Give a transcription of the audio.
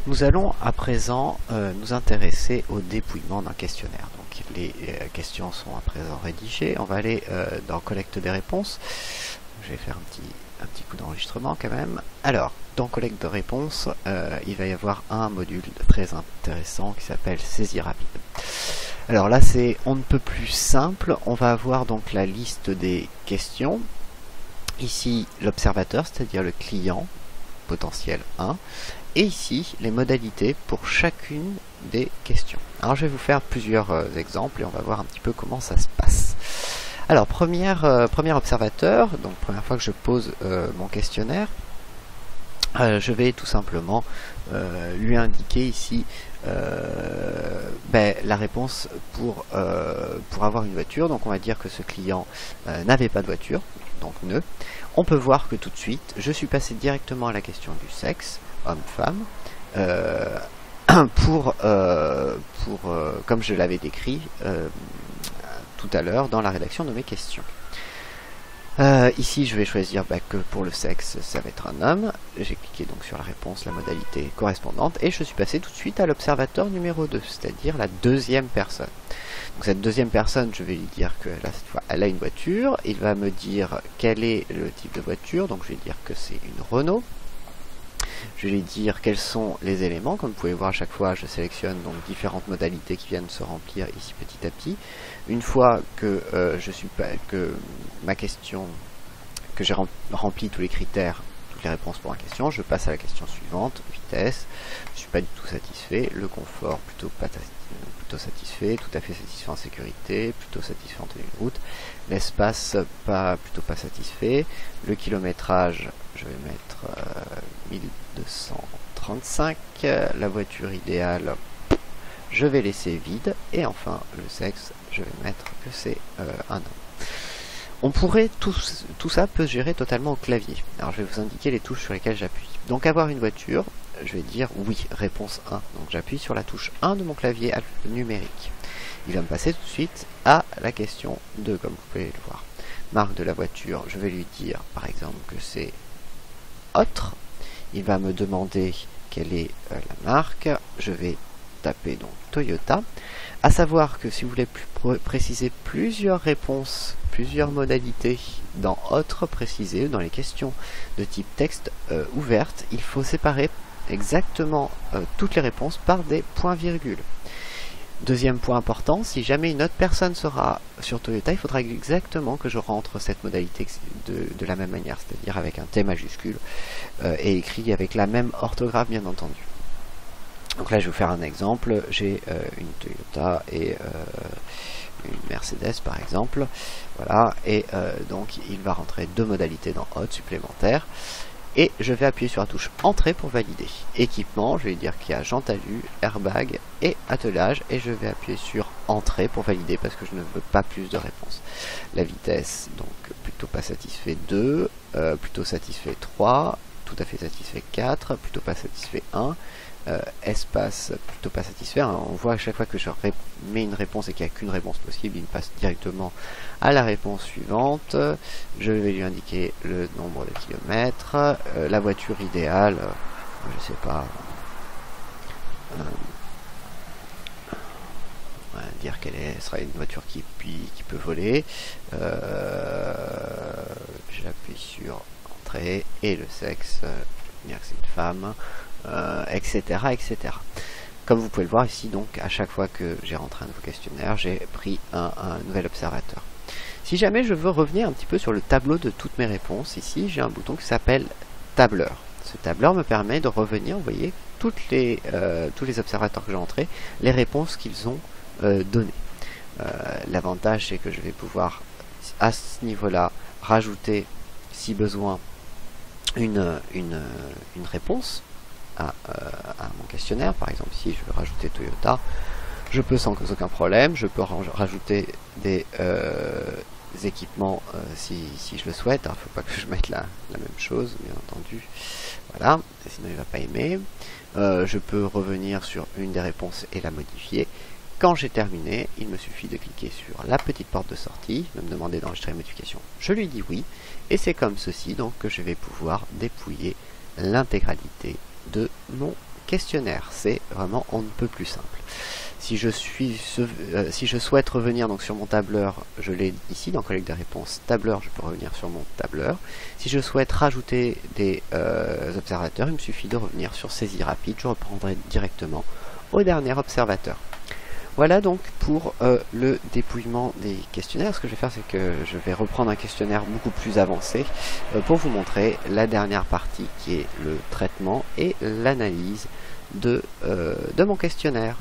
Nous allons à présent nous intéresser au dépouillement d'un questionnaire. Donc les questions sont à présent rédigées. On va aller dans collecte des réponses. Je vais faire un petit coup d'enregistrement quand même. Alors, dans collecte de réponses, il va y avoir un module très intéressant qui s'appelle saisie rapide. Alors là, c'est on ne peut plus simple. On va avoir donc la liste des questions. Ici, l'observateur, c'est-à-dire le client potentiel 1. Et ici, les modalités pour chacune des questions. Alors, je vais vous faire plusieurs exemples et on va voir un petit peu comment ça se passe. Alors, premier observateur, donc première fois que je pose mon questionnaire, je vais tout simplement lui indiquer ici la réponse pour avoir une voiture. Donc, on va dire que ce client n'avait pas de voiture, donc ne. On peut voir que tout de suite, je suis passé directement à la question du sexe, homme-femme, comme je l'avais décrit tout à l'heure dans la rédaction de mes questions. Ici, je vais choisir que pour le sexe, ça va être un homme. J'ai cliqué donc sur la réponse, la modalité correspondante, et je suis passé tout de suite à l'observateur numéro 2, c'est-à-dire la deuxième personne. Donc cette deuxième personne, je vais lui dire que là, cette fois, elle a une voiture. Il va me dire quel est le type de voiture, donc je vais dire que c'est une Renault. Je vais lui dire quels sont les éléments. Comme vous pouvez voir, à chaque fois, je sélectionne donc différentes modalités qui viennent se remplir ici petit à petit. Une fois que ma question, que j'ai rempli tous les critères, toutes les réponses pour ma question, je passe à la question suivante. Vitesse, je suis pas du tout satisfait. Le confort, plutôt satisfait. Tout à fait satisfait en sécurité, plutôt satisfait en tenue de route. L'espace, plutôt pas satisfait. Le kilométrage, je vais mettre 1235. La voiture idéale, je vais laisser vide. Et enfin, le sexe, je vais mettre que c'est un homme. On pourrait, tout ça peut se gérer totalement au clavier. Alors je vais vous indiquer les touches sur lesquelles j'appuie. Donc avoir une voiture, je vais dire oui, réponse 1. Donc j'appuie sur la touche 1 de mon clavier numérique. Il va me passer tout de suite à la question 2, comme vous pouvez le voir. Marque de la voiture, je vais lui dire par exemple que c'est autre. Il va me demander quelle est la marque. Je vais taper donc Toyota. À savoir que si vous voulez préciser plusieurs réponses, plusieurs modalités dans autre précisé, dans les questions de type texte ouverte, il faut séparer exactement toutes les réponses par des points-virgules. Deuxième point important, si jamais une autre personne sera sur Toyota, il faudra exactement que je rentre cette modalité de la même manière, c'est-à-dire avec un T majuscule et écrit avec la même orthographe bien entendu. Donc là je vais vous faire un exemple, j'ai une Toyota et une Mercedes par exemple, voilà, et donc il va rentrer deux modalités dans Autre supplémentaires, et je vais appuyer sur la touche Entrée pour valider. Équipement, je vais dire qu'il y a jante alu, airbag et attelage, et je vais appuyer sur Entrée pour valider parce que je ne veux pas plus de réponses. La vitesse, donc plutôt pas satisfait 2, plutôt satisfait 3, tout à fait satisfait 4, plutôt pas satisfait 1, espace plutôt pas satisfait. On voit à chaque fois que je mets une réponse et qu'il n'y a qu'une réponse possible, il me passe directement à la réponse suivante. Je vais lui indiquer le nombre de kilomètres, la voiture idéale, je sais pas, on va dire qu'elle sera une voiture qui peut voler. J'appuie sur Entrée et le sexe, je vais dire que c'est une femme. Etc., etc. Comme vous pouvez le voir ici, donc à chaque fois que j'ai rentré un nouveau questionnaire, j'ai pris un nouvel observateur. Si jamais je veux revenir un petit peu sur le tableau de toutes mes réponses, ici j'ai un bouton qui s'appelle tableur. Ce tableur me permet de revenir, vous voyez, tous les observateurs que j'ai entrés, les réponses qu'ils ont données. L'avantage, c'est que je vais pouvoir à ce niveau-là rajouter, si besoin, une réponse à mon questionnaire. Par exemple, si je veux rajouter Toyota, je peux sans aucun problème. Je peux rajouter des équipements si je le souhaite. Il ne faut pas que je mette la même chose, bien entendu. Voilà, sinon il ne va pas aimer. Je peux revenir sur une des réponses et la modifier. Quand j'ai terminé, il me suffit de cliquer sur la petite porte de sortie, de me demander d'enregistrer les modifications. Je lui dis oui, et c'est comme ceci donc que je vais pouvoir dépouiller l'intégralité de mon questionnaire. C'est vraiment on ne peut plus simple. Si je souhaite revenir donc sur mon tableur, je l'ai ici dans collecte des réponses tableur, je peux revenir sur mon tableur. Si je souhaite rajouter des observateurs, il me suffit de revenir sur saisie rapide, je reprendrai directement au dernier observateur. Voilà donc pour le dépouillement des questionnaires. Ce que je vais faire, c'est que je vais reprendre un questionnaire beaucoup plus avancé pour vous montrer la dernière partie qui est le traitement et l'analyse de mon questionnaire.